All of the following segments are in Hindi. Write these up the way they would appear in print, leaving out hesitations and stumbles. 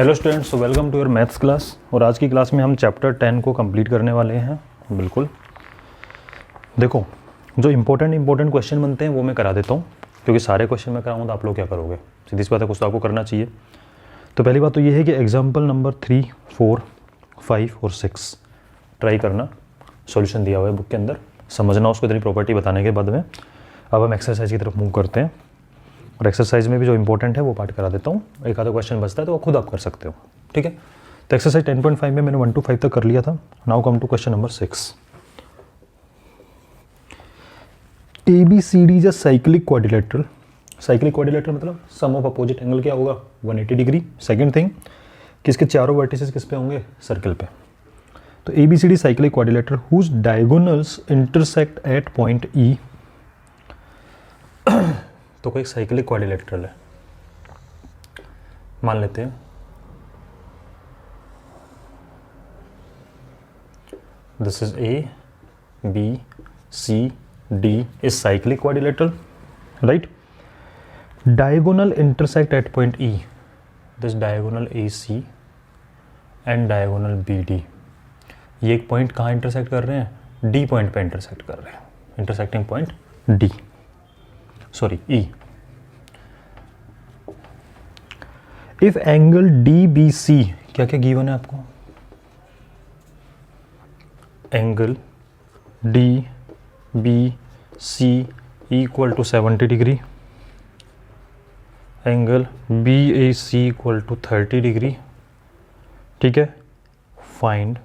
Hello students, welcome to your maths class. और आज की क्लास में हम चैप्टर 10 को कंप्लीट करने वाले हैं। बिल्कुल देखो, जो इंपॉर्टेंट क्वेश्चन बनते हैं वो मैं करा देता हूँ, क्योंकि सारे क्वेश्चन मैं कराऊँ तो आप लोग क्या करोगे, सीधी सी बात है, कुछ तो आपको करना चाहिए। तो पहली बात तो ये है कि एग्जाम्पल नंबर 3, 4, 5 और 6 ट्राई करना। सॉल्यूशन दिया हुआ है बुक के अंदर, समझना उसको इतनी प्रॉपर्टी बताने के बाद में। अब हम एक्सरसाइज की तरफ मूव करते हैं, और एक्सरसाइज में भी जो इंपॉर्टेंट है वो पार्ट करा देता हूँ। एक आधा क्वेश्चन बचता है तो वो खुद आप कर सकते हो, ठीक है। तो एक्सरसाइज 10.5 में मैंने 1 to 5 तक कर लिया था। Now come to question number 6। ABCD is a cyclic quadrilateral. Cyclic quadrilateral मतलब सम ऑफ अपोजिट एंगल क्या होगा, 180 डिग्री। सेकेंड थिंग कि इसके चारों वर्टिसेस किस पे होंगे, सर्कल पे। तो ABCD cyclic quadrilateral whose diagonals intersect at point E। तो कोई साइक्लिक क्वाड्रिलेटरल है, मान लेते हैं this is ABCD is cyclic quadrilateral, right. Diagonal intersect at point E, this diagonal AC and diagonal BD। ये एक पॉइंट कहाँ इंटरसेक्ट कर रहे हैं, D पॉइंट पे इंटरसेक्ट कर रहे हैं, intersecting point D, sorry E। If angle DBC, क्या क्या गिवन है आपको, angle DBC equal to 70 degree, angle BAC equal to 30 degree, ठीक है। Find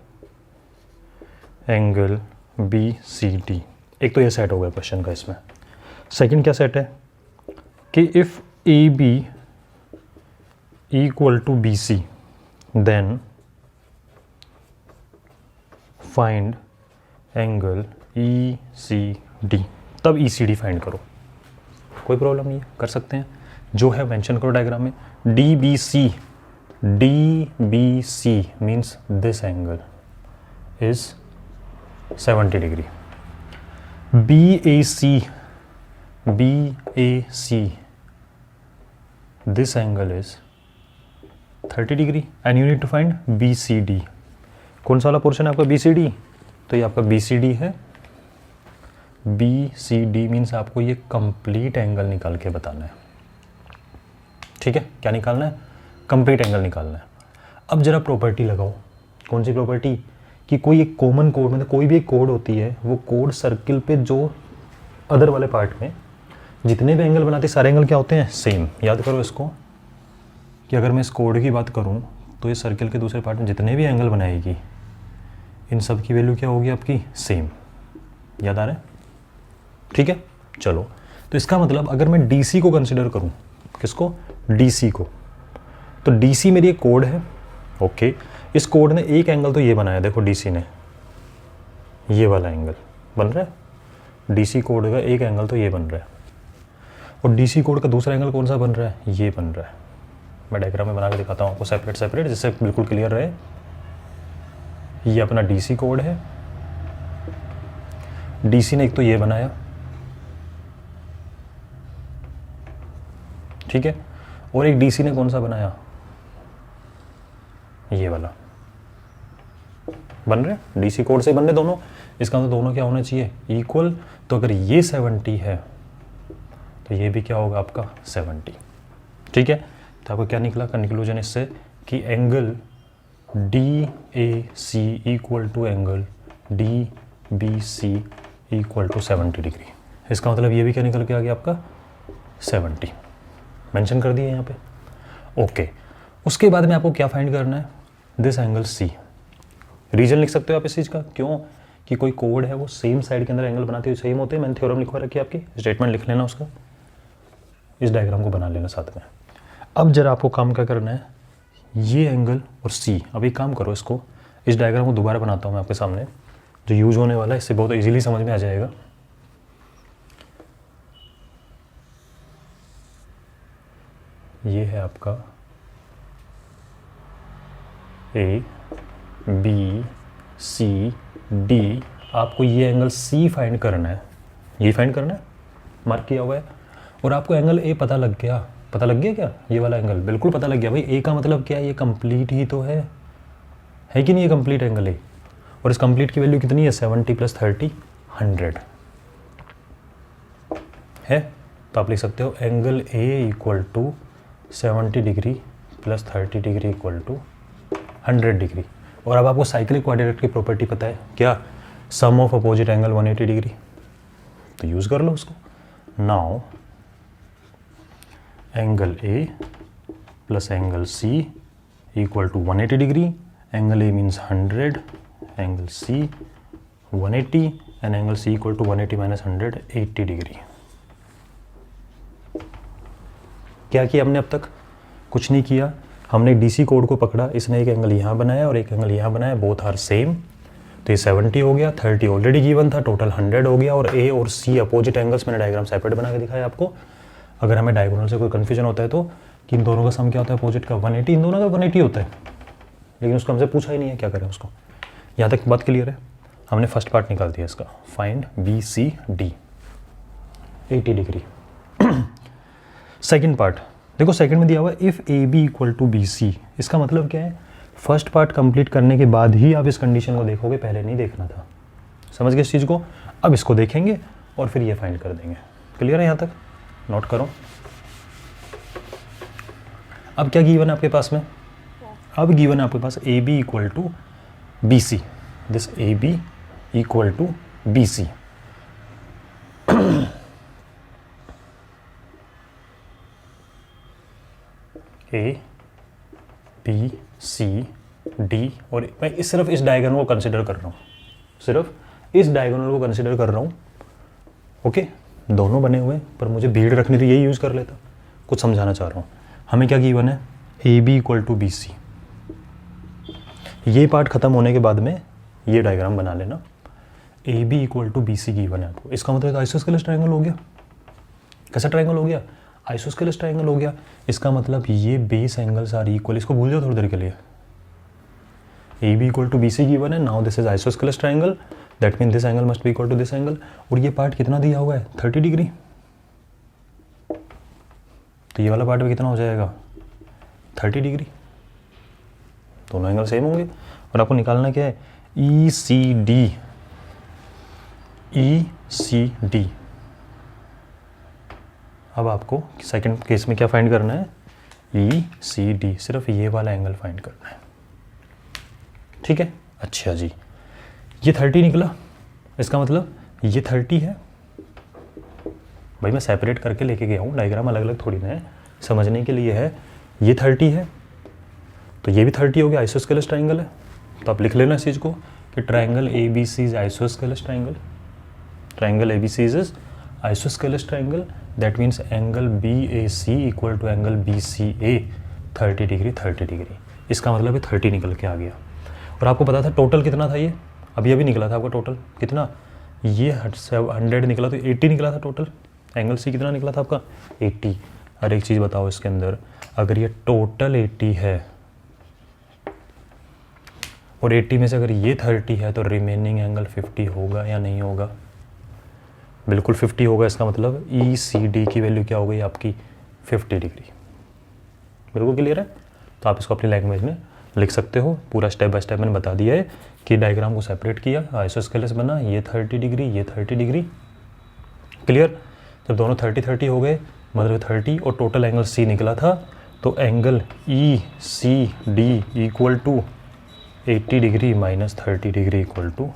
angle BCD। एक तो ये सेट हो गया क्वेश्चन का। इसमें सेकंड क्या सेट है कि if AB equal to BC then find angle ECD। तब ECD फाइंड करो, कोई प्रॉब्लम नहीं है, कर सकते हैं। जो है मेंशन करो डायग्राम में। DBC means this angle is 70 degree. BAC this angle is 30 degree and you need to find BCD। कौन सा वाला पोर्शन है आपका BCD, तो ये आपका BCD है। BCD मीन्स आपको ये कंप्लीट एंगल निकाल के बताना है, ठीक है। क्या निकालना है, कंप्लीट एंगल निकालना है। अब जरा प्रॉपर्टी लगाओ। कौन सी प्रॉपर्टी, कि कोई एक कॉमन कोड, मतलब कोई भी एक कोड होती है, वो कोड सर्किल पे जो अदर वाले पार्ट में जितने भी एंगल बनाते हैं सारे एंगल क्या होते हैं, सेम। याद करो इसको कि अगर मैं इस कोड की बात करूं तो ये सर्किल के दूसरे पार्ट में जितने भी एंगल बनाएगी इन सब की वैल्यू क्या होगी आपकी, सेम। याद आ रहा है, ठीक है। चलो, तो इसका मतलब अगर मैं DC को कंसिडर करूं, किसको, DC को, तो DC मेरी एक कोड है, ओके। इस कोड ने एक एंगल तो ये बनाया, देखो DC ने ये वाला एंगल बन रहा है, DC कोड का एक एंगल तो ये बन रहा है, और DC कोड का दूसरा एंगल कौन सा बन रहा है, ये बन रहा है। मैं डायग्राम में बना के दिखाता हूँ आपको सेपरेट, जिससे बिल्कुल क्लियर रहे। ये अपना DC कोड है, DC ने एक तो ये बनाया, ठीक है, और एक DC ने कौन सा बनाया, ये वाला बन रहे हैं, DC कोड से बन रहे दोनों। इसका मतलब दोनों क्या होना चाहिए, इक्वल। तो अगर ये 70 है तो ये भी क्या होगा आपका 70, ठीक है। तो आपको क्या निकला, कंक्लूजन इससे कि angle DAC equal to angle DBC equal to 70 degree. इसका मतलब ये भी क्या निकल के आ गया आपका 70, मेंशन कर दिया यहाँ पे, ओके। उसके बाद में आपको क्या फाइंड करना है, दिस एंगल C। रीजन लिख सकते हो आप इस चीज़ का, क्यों, कि कोई कोड है वो सेम साइड के अंदर एंगल बनाते हुए सेम होते हैं। मैंने थ्योरम लिखवा रखी है आपकी, स्टेटमेंट लिख लेना उसका, इस डायग्राम को बना लेना साथ में। अब जरा आपको काम क्या करना है, ये एंगल और C। अब एक काम करो, इसको, इस डायग्राम को दोबारा बनाता हूँ मैं आपके सामने, जो यूज होने वाला है, इससे बहुत ईजिली समझ में आ जाएगा। ये है आपका ABCD। आपको ये एंगल C फाइंड करना है, ये फाइंड करना है, मार्क किया हुआ है। और आपको एंगल A पता लग गया, पता लग गया क्या? ये वाला एंगल बिल्कुल पता लग गया भाई। ए का मतलब क्या है? ये कंप्लीट ही तो है कि नहीं? ये कंप्लीट एंगल है। और इस कंप्लीट की वैल्यू कितनी है? 70 + 30 100 है। तो आप लिख सकते हो angle A = 70 degree + 30 degree = 100 degree. और अब आपको साइक्लिक क्वाड्रेटिक की प्रॉपर्टी पता है क्या? Sum of opposite angle 180 degree. तो यूज़ कर लो उसको। Now angle A plus angle c = 180 degree. Angle a means 100, angle c 180 and angle c = 180 - 100 80 degree. क्या किया हमने अब तक? कुछ नहीं किया। हमने डीसी कोड को पकड़ा, इसने एक एंगल यहाँ बनाया और एक एंगल यहाँ बनाया, बोथ आर सेम। तो ये 70 हो गया, 30 ऑलरेडी गिवन था, टोटल 100 हो गया। और ए और सी अपोजिट एंगल्स मैंने डायग्राम सेपरेट बना के दिखाया आपको। अगर हमें डायगोनल से कोई कन्फ्यूजन होता है तो कि इन दोनों का सम क्या होता है अपोजिट का? 180। इन दोनों का 180 होता है, लेकिन उसको हमसे पूछा ही नहीं है, क्या करें उसको। यहाँ तक बात क्लियर है? हमने फर्स्ट पार्ट निकाल दिया इसका। फाइंड बी सी डी 80 डिग्री। सेकेंड पार्ट देखो, सेकंड में दिया हुआ है if a B = B c. इसका मतलब क्या है? फर्स्ट पार्ट कंप्लीट करने के बाद ही आप इस कंडीशन को देखोगे, पहले नहीं देखना था। समझ गए इस चीज़ को? अब इसको देखेंगे और फिर ये फाइंड कर देंगे। क्लियर है यहाँ तक? नोट करो। अब क्या गिवन है आपके पास में? अब गिवन है आपके पास A B = B C. This A B = B C. A B C D. और मैं सिर्फ इस डायगोनल को कंसिडर कर रहा हूँ, सिर्फ इस डायगोनल को कंसिडर कर रहा हूँ। ओके, दोनों बने हुए, पर मुझे भीड़ रखनी थी, यही यूज़ कर लेता। कुछ समझाना चाह रहा हूँ। हमें क्या गिवन है? A B = B C. ये पार्ट खत्म होने के बाद में ये डायग्राम बना लेना। A B = B C given है आपको। इसका मतलब आइसोस्केलेस ट्रायंगल हो गया। कैसा ट्रायंगल हो गया? आइसोस्केलेस ट्रायंगल हो गया। इसका मतलब ये बेस एंगल्स आर इक्वल। इसको भूल जाओ थोड़ी देर के लिए। A B = B C given है। Now this is isosceles triangle, that mean this angle must be equal to this angle. और ये पार्ट कितना दिया हुआ है? 30 डिग्री। तो ये वाला पार्ट भी कितना हो जाएगा? 30 डिग्री। दोनों एंगल सेम होंगे। और आपको निकालना क्या है? ई सी डी। ई सी डी। अब आपको सेकंड केस में क्या फाइंड करना है? ई सी डी। सिर्फ ये वाला एंगल फाइंड करना है। ठीक है? अच्छा जी, ये 30 निकला। इसका मतलब ये 30 है। भाई मैं सेपरेट करके लेके गया हूँ, डायग्राम अलग अलग थोड़ी ना है, समझने के लिए है। ये 30 है तो ये भी 30 हो गया, आइसोस्केलेस ट्रायंगल है। तो आप लिख लेना इस चीज़ को कि triangle A B C is isosceles triangle. Triangle A B C is isosceles triangle, that means angle B A C equal to angle B C A 30 degree 30 degree. इसका मतलब ये 30 निकल के आ गया। और आपको पता था टोटल कितना था? ये अभी निकला था आपका टोटल कितना? ये 100 निकला, तो 80 निकला था टोटल। एंगल सी कितना निकला था आपका? 80। और एक चीज़ बताओ, इसके अंदर अगर ये टोटल 80 है और 80 में से अगर ये 30 है तो रिमेनिंग एंगल 50 होगा या नहीं होगा? बिल्कुल 50 होगा। इसका मतलब ई सी डी की वैल्यू क्या हो गई आपकी? 50 डिग्री। बिल्कुल क्लियर है? तो आप इसको अपनी लैंग्वेज में लिख सकते हो। पूरा स्टेप बाय स्टेप मैंने बता दिया है कि डायग्राम को सेपरेट किया, आइसोस्केलेस बना, ये 30 डिग्री, ये 30 डिग्री। क्लियर? जब दोनों 30 हो गए, मतलब 30 और टोटल एंगल सी निकला था, तो angle E C D equal to 80 degree minus 30 degree equal to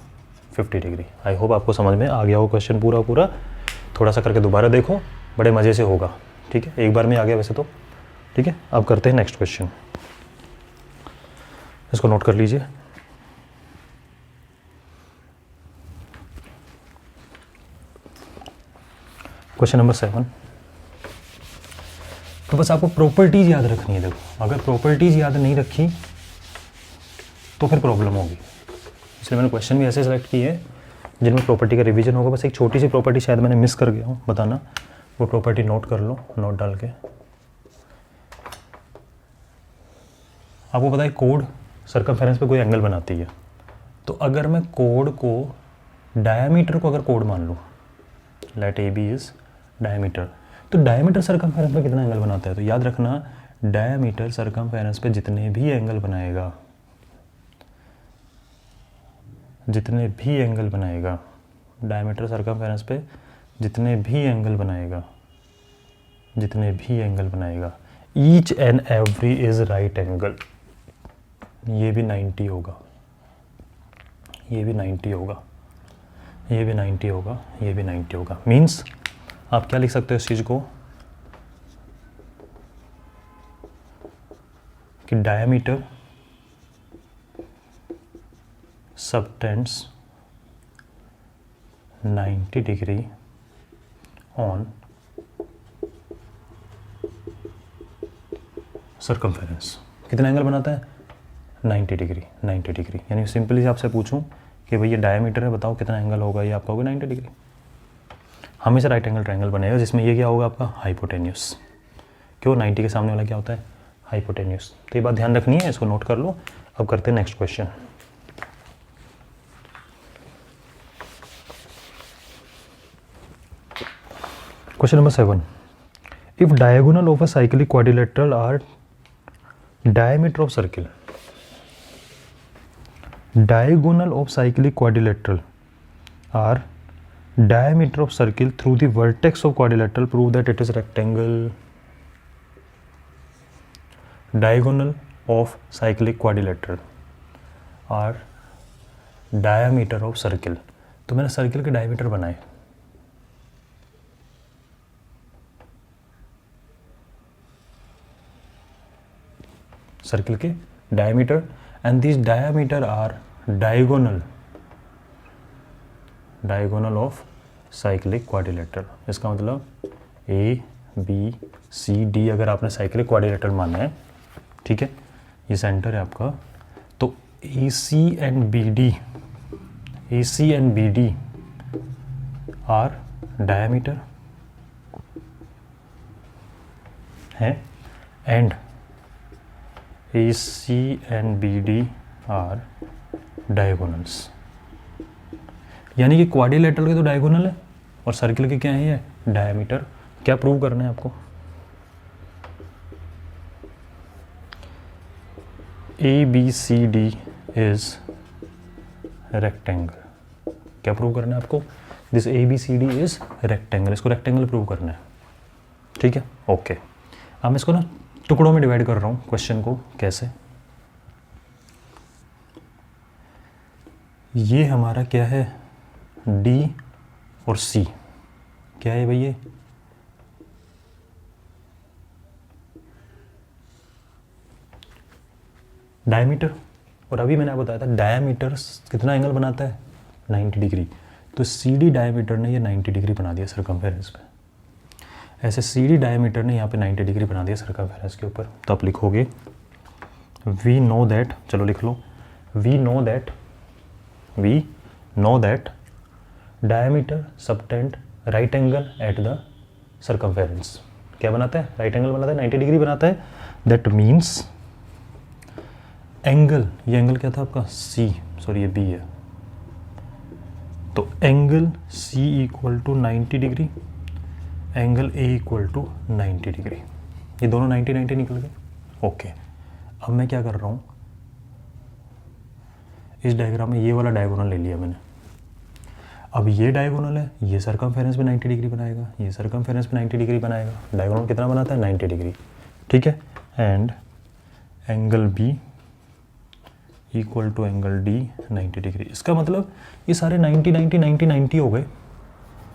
50 degree. I hope आपको समझ में आ गया हो क्वेश्चन पूरा। थोड़ा सा करके दोबारा देखो, बड़े मज़े से होगा। ठीक है, एक बार में आ गया वैसे तो। ठीक है, अब करते हैं नेक्स्ट क्वेश्चन। इसको नोट कर लीजिए। Question number 7। तो बस आपको प्रॉपर्टीज याद रखनी है। देखो, अगर प्रॉपर्टीज याद नहीं रखी तो फिर प्रॉब्लम होगी। इसलिए मैंने क्वेश्चन भी ऐसे सेलेक्ट किए हैं जिनमें प्रॉपर्टी का रिवीजन होगा। बस एक छोटी सी प्रॉपर्टी शायद मैंने मिस कर गया हूँ बताना, वो प्रॉपर्टी नोट कर लो, नोट डाल के। आपको पता है कोड सर्कमफेरेंस पे कोई एंगल बनाती है। तो अगर मैं कोड को डायमीटर को अगर कोड मान लूँ, let A B is diameter, तो डायमीटर सरकमफेरेंस पे कितना एंगल बनाता है, तो याद रखना डायमीटर सरकमफेरेंस पे जितने भी एंगल बनाएगा, जितने भी एंगल बनाएगा, डायमीटर सरकमफेरेंस पे जितने भी एंगल बनाएगा, जितने भी एंगल बनाएगा, each and every is right angle. ये भी 90 होगा, ये भी 90 होगा, ये भी 90 होगा, ये भी 90 होगा। मीन्स आप क्या लिख सकते हो इस चीज़ को कि diameter subtends 90 degree on circumference. कितना एंगल बनाता है, 90 डिग्री, 90 डिग्री। यानी सिंपली आपसे पूछूं कि भाई ये डायमीटर है, बताओ कितना एंगल होगा, ये आपका होगा 90 डिग्री। हमेशा राइट एंगल ट्रायंगल बनेगा जिसमें ये क्या होगा आपका हाइपोटेन्यूस। क्यों, 90 के सामने वाला क्या होता है, हाइपोटेन्यूस। तो ये बात ध्यान रखनी है, इसको नोट कर लो। अब करते हैं next question. Question number 7, if diagonal of a cyclic quadrilateral are diameter of circle, diagonal of cyclic quadrilateral are diameter of circle through the vertex of quadrilateral, prove that it is rectangle. Diagonal of cyclic quadrilateral are diameter of circle। तो मैंने सर्किल के डायमीटर बनाए, सर्किल के diameter, and this diameter are diagonal, diagonal of cyclic quadrilateral. इसका मतलब ए बी सी डी अगर आपने साइक्लिक क्वाड्रिलेटरल माना है, ठीक है, ये सेंटर है आपका, तो A C and B D, A C and B D are diameter है, and AC and BD are diagonals. यानी कि क्वाड्रिलेटरल के तो डायगोनल है और सर्किल के क्या है, ये डायमीटर। क्या प्रूव करना है आपको, ABCD इज रेक्टेंगल। क्या प्रूव करना है आपको, दिस ABCD इज रेक्टेंगल। इसको रेक्टेंगल प्रूव करना है, ठीक है, ओके। अब मैं इसको ना टुकड़ों में डिवाइड कर रहा हूँ क्वेश्चन को। कैसे, ये हमारा क्या है, D और C क्या है भाई, ये डायमीटर, और अभी मैंने आपको बताया था डायमीटर कितना एंगल बनाता है, 90 डिग्री। तो CD डायमीटर ने ये 90 डिग्री बना दिया सरकमफेरेंस पे। ऐसे CD डायमीटर ने यहाँ पे 90 डिग्री बना दिया सरकमफेरेंस के ऊपर। तो आप लिखोगे वी नो दैट, चलो लिख लो, we know that diameter subtend right angle at the circumference. क्या बनाता है, राइट एंगल बनाता है, 90 डिग्री बनाता है। दैट मीन्स एंगल, ये एंगल क्या था आपका, C, सॉरी ये B है, तो angle C equal to 90 degree, angle A equal to 90 degree. ये दोनों 90 90 निकल गए, ओके। अब मैं क्या कर रहा हूँ, इस डायग्राम में ये वाला डायगोनल ले लिया मैंने। अब ये डायगोनल है, ये सरकमफेरेंस पे 90 डिग्री बनाएगा, ये सरकमफेरेंस पे 90 डिग्री बनाएगा। डायगोनल कितना बनाता है, 90 डिग्री, ठीक है। And angle B equal to angle D 90 degree. इसका मतलब ये सारे 90 90 90 90 हो गए।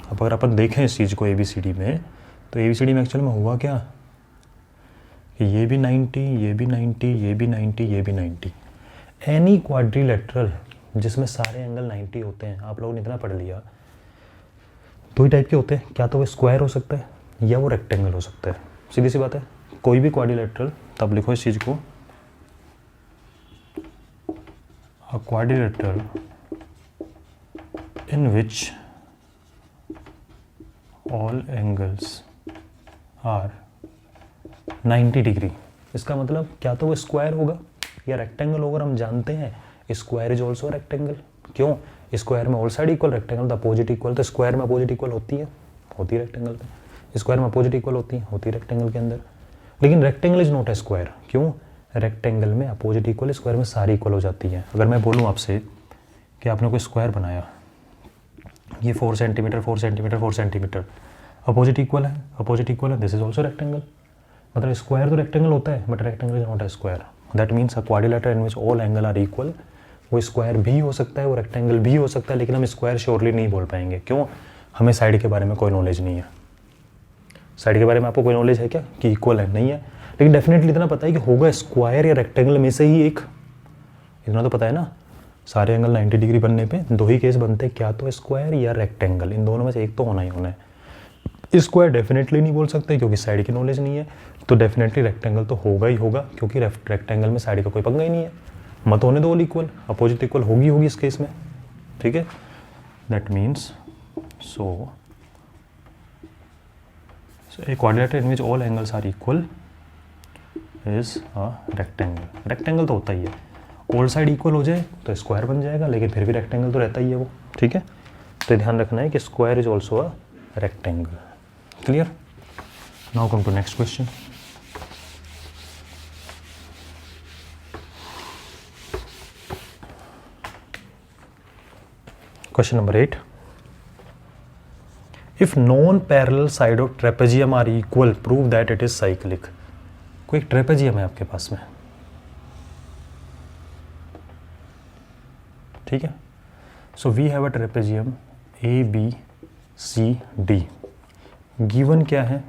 अब अगर अपन देखें इस चीज़ को ABCD में, तो ABCD में एक्चुअल में हुआ क्या कि ये भी 90, ये भी 90, ये भी 90, ये भी 90। एनी क्वाड्रिलेटरल जिसमें सारे एंगल 90 होते हैं, आप लोगों ने इतना पढ़ लिया, दो ही टाइप के होते हैं, क्या तो वो स्क्वायर हो सकता है या वो रेक्टेंगल हो सकता है। सीधी सी बात है, कोई भी क्वाड्रिलेटरल, तब लिखो इस चीज़ को, a quadrilateral in which all angles are 90 degree. इसका मतलब क्या तो वो स्क्वायर होगा या रेक्टेंगल होगा। हम जानते हैं स्क्वायर इज ऑल्सो रेक्टेंगल। क्यों, स्क्वायर में all side equal, rectangle the opposite equal. तो स्क्वायर में अपोजिट इक्वल होती है रेक्टेंगल पे। स्क्वायर में अपोजिट इक्वल होती है रेक्टेंगल के अंदर, लेकिन rectangle is not a square. क्यों? रेक्टेंगल में अपोजिट इक्वल, स्क्वायर में सारी इक्वल हो जाती है। अगर मैं बोलूँ आपसे कि आपने कोई स्क्वायर बनाया, ये 4 centimetre 4 centimetre 4 centimetre, opposite equal है, दिस इज ऑल्सो रेक्टेंगल। मतलब स्क्वायर तो रेक्टेंगल होता है, but rectangle is not a square. That means a quadrilateral in which all angle are equal. वो स्क्वायर भी हो सकता है, वो रेक्टेंगल भी हो सकता है, लेकिन हम स्क्वायर श्योरली नहीं बोल पाएंगे। क्यों? हमें साइड के बारे में कोई नॉलेज नहीं है। साइड के बारे में आपको कोई नॉलेज है क्या कि इक्वल है? नहीं है, लेकिन डेफिनेटली इतना पता है कि होगा स्क्वायर या रेक्टेंगल में से ही एक। इतना तो पता है ना, सारे एंगल 90 डिग्री बनने पे दो ही केस बनते हैं, क्या तो स्क्वायर या रेक्टेंगल, इन दोनों में से एक तो होना ही होना है। स्क्वायर डेफिनेटली नहीं बोल सकते क्योंकि साइड की नॉलेज नहीं है, तो डेफिनेटली रेक्टेंगल तो होगा ही होगा, क्योंकि रेक्टेंगल में साइड का कोई पंगा ही नहीं है। मत होने दो ऑल इक्वल, अपोजिट इक्वल होगी इस केस में, ठीक है। That means so a quadrilateral in which all angles are equal is a rectangle। Rectangle तो होता ही है, ऑल साइड इक्वल हो जाए तो स्क्वायर बन जाएगा, लेकिन फिर भी रेक्टेंगल तो रहता ही है वो, ठीक है। तो ध्यान रखना है कि square is also a rectangle. Clear? Now come to next question. Question number 8। If non-parallel side of trapezium are equal, prove that it is cyclic। कोई एक ट्रेपेजियम है आपके पास में, ठीक है। So we have a trapezium ABCD। Given क्या है?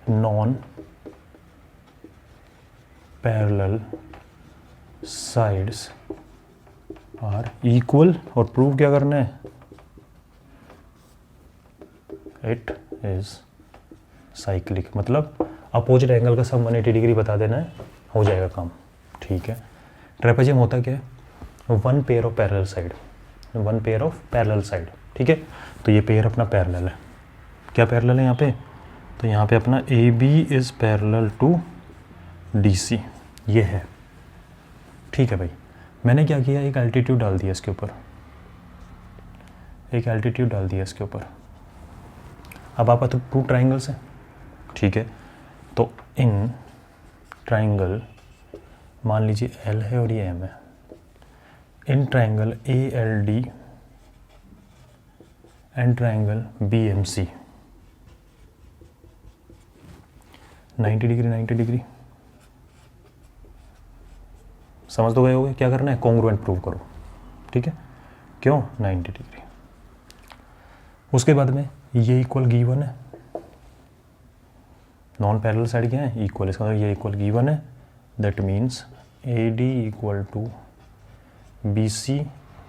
Non parallel sides are equal, और प्रूव क्या करना है? It is cyclic. मतलब अपोजिट एंगल का सम 180 डिग्री बता देना है, हो जाएगा काम, ठीक है। ट्रेपेजियम होता क्या है? One pair of parallel side, ठीक है। तो ये पेयर अपना पैरेलल है। क्या पैरेलल है यहाँ पे? तो यहाँ पे अपना AB is parallel to DC, ये है, ठीक है भाई। मैंने क्या किया? एक एल्टीट्यूड डाल दिया इसके ऊपर, अब आप तो टू ट्राइंगल्स हैं, ठीक है। तो इन ट्राइंगल मान लीजिए L है और ये M है, in triangle ALD and triangle BMC 90 degree समझ तो गए होगे। क्या करना है? कॉन्ग्रुएंट प्रूव करो, ठीक है। क्यों? 90 डिग्री। उसके बाद में ये इक्वल गिवन है, नॉन पैरेलल साइड क्या है? इक्वल। इसका मतलब ये इक्वल गिवन है, that means AD equal to BC,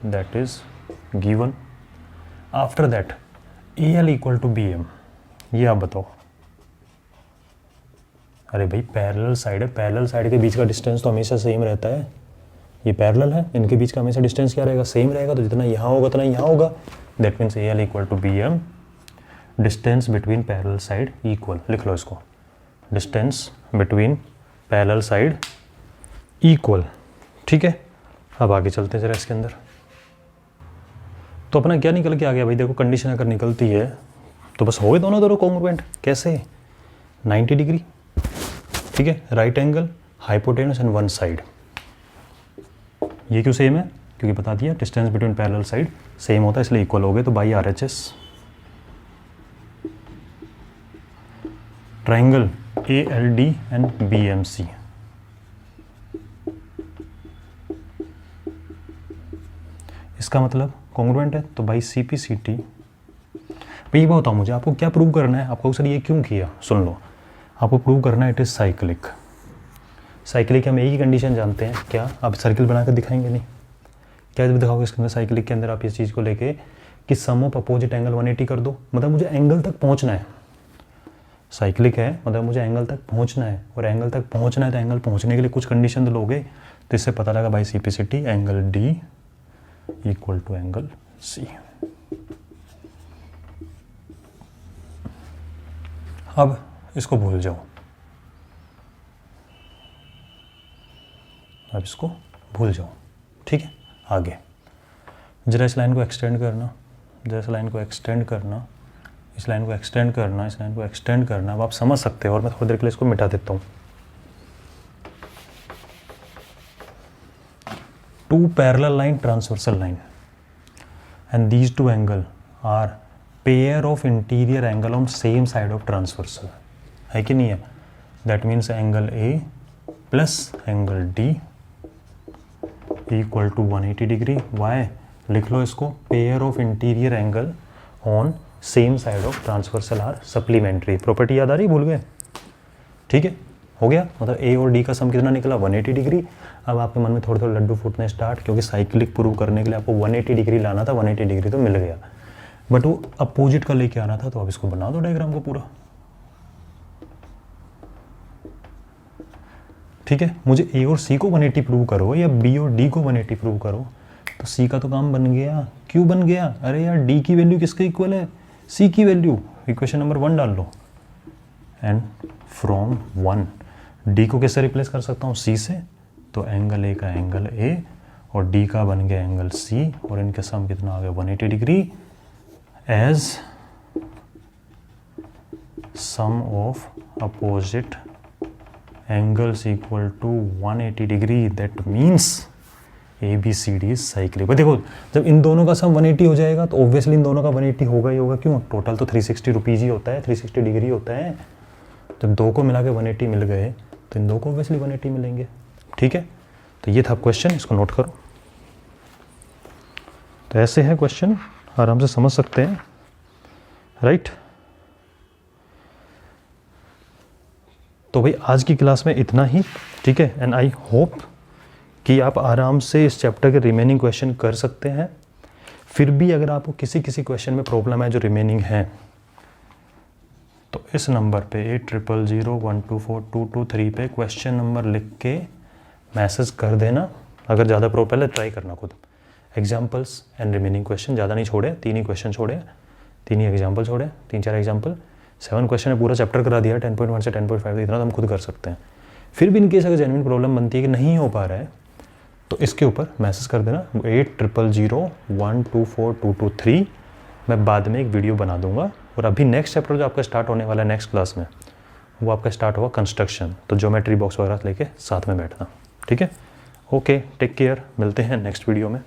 that is given. After that AL equal to BM। ये आप बताओ। अरे भाई पैरेलल साइड है, पैरेलल साइड के बीच का डिस्टेंस तो हमेशा सेम रहता है। ये पैरेलल है, इनके बीच का हमेशा डिस्टेंस क्या रहेगा? सेम रहेगा। तो जितना यहाँ होगा उतना यहाँ होगा, that means AL equal to BM। Distance between parallel side equal, लिख लो इसको, distance between parallel side equal, ठीक है। अब आगे चलते हैं जरा इसके अंदर। तो अपना क्या निकल के आ गया भाई? देखो कंडीशन अगर निकलती है तो बस हो गए दोनों कॉन्ग्रुएंट। कैसे? 90 डिग्री, ठीक है, right angle, hypotenuse and one side. ये क्यों सेम है? क्योंकि बता दिया distance between parallel side same होता है, इसलिए इक्वल हो गए। तो by RHS triangle ALD and BMC, इसका मतलब कॉन्ग्रुएंट है। तो बाई CPCT। भाई ये बताओ मुझे, आपको क्या प्रूव करना है? आपको सर ये क्यों किया? सुन लो, आपको प्रूव करना है इट इज साइक्लिक। साइक्लिक हम एक ही कंडीशन जानते हैं, क्या? आप सर्किल बनाकर दिखाएंगे? नहीं, क्या दिखाओगे इसके अंदर? साइक्लिक के अंदर आप इस चीज़ को लेके कि सम ऑफ अपोजिट एंगल 180 कर दो, मतलब मुझे एंगल तक पहुंचना है। साइक्लिक है मतलब मुझे एंगल तक पहुंचना है, और एंगल तक पहुंचना है तो एंगल पहुंचने के लिए कुछ कंडीशन तो लोगे। तो इससे पता लगा भाई CPCT angle D equal to angle C। अब इसको भूल जाओ, अब इसको भूल जाओ, ठीक है। आगे जरा इस लाइन को एक्सटेंड करना, इस लाइन को एक्सटेंड करना, इस लाइन को एक्सटेंड करना, अब आप समझ सकते हो। और मैं थोड़ी देर के लिए इसको मिटा देता हूँ। Two parallel line, transversal line, and these two angle are pair of interior angle on same side of transversal, है कि नहीं है? That means angle A plus angle D equal to 180 degree. Why? लिख लो इसको, pair of interior angle on same side of transversal are supplementary. Property याद आ रही? भूल गए? ठीक है, हो गया। मतलब ए और डी का सम कितना निकला? 180 डिग्री। अब आपके मन में थोड़े थोड़े लड्डू फूटने स्टार्ट, क्योंकि साइक्लिक प्रूव करने के लिए आपको 180 डिग्री लाना था। 180 डिग्री तो मिल गया, बट वो अपोजिट का लेके आना था। तो अब इसको बना दो डायग्राम को पूरा। ठीक है, मुझे ए और सी को 180 प्रूव करो या बी और डी को 180 प्रूव करो, तो सी का तो काम बन गया। क्यों बन गया? अरे यार, डी की वैल्यू किसके इक्वल है? सी की वैल्यू। इक्वेशन नंबर 1 डाल लो, एंड फ्रॉम 1 डी को कैसे रिप्लेस कर सकता हूँ? सी से। तो एंगल ए का एंगल ए और डी का बन गया एंगल सी, और इनके सम कितना आ गया? 180 degree, as sum of opposite angles equal to 180 degree. That means A B C D is cyclic. भाई देखो, जब इन दोनों का सम 180 हो जाएगा तो ऑब्वियसली इन दोनों का 180 होगा ही होगा। क्यों? टोटल तो 360 रुपीज़ ही होता है, 360 डिग्री होता है। जब दो को मिला के 180 मिल गए तो इन दो को ऑब्वियसली 180 मिलेंगे। ठीक है, तो ये था क्वेश्चन, इसको नोट करो। तो ऐसे है क्वेश्चन, आराम से समझ सकते हैं, राइट? तो भाई आज की क्लास में इतना ही। ठीक है, एंड आई होप कि आप आराम से इस चैप्टर के रिमेनिंग क्वेश्चन कर सकते हैं। फिर भी अगर आपको किसी क्वेश्चन में प्रॉब्लम है जो रिमेनिंग है, तो इस नंबर पे 8001242223 पे क्वेश्चन नंबर लिख के मैसेज कर देना। अगर ज़्यादा पहले ट्राई करना खुद। एग्जाम्पल्स एंड रिमेनिंग क्वेश्चन ज़्यादा नहीं छोड़े, 3 ही क्वेश्चन छोड़े, 3 ही एग्जाम्पल छोड़े, 3-4 एग्जाम्पल। 7 क्वेश्चन में पूरा चैप्टर करा दिया, 10.1 से 10.5, इतना तो हम खुद कर सकते हैं। फिर भी इनकेस अगर जेन्युइन प्रॉब्लम बनती है कि नहीं हो पा रहा है, तो इसके ऊपर मैसेज कर देना 8001242223। मैं बाद में एक वीडियो बना दूंगा। और अभी नेक्स्ट चैप्टर जो आपका स्टार्ट होने वाला है नेक्स्ट क्लास में, वो आपका स्टार्ट होगा कंस्ट्रक्शन। तो ज्योमेट्री बॉक्स वगैरह लेके साथ में बैठना। ठीक है, ओके, टेक केयर, मिलते हैं नेक्स्ट वीडियो में।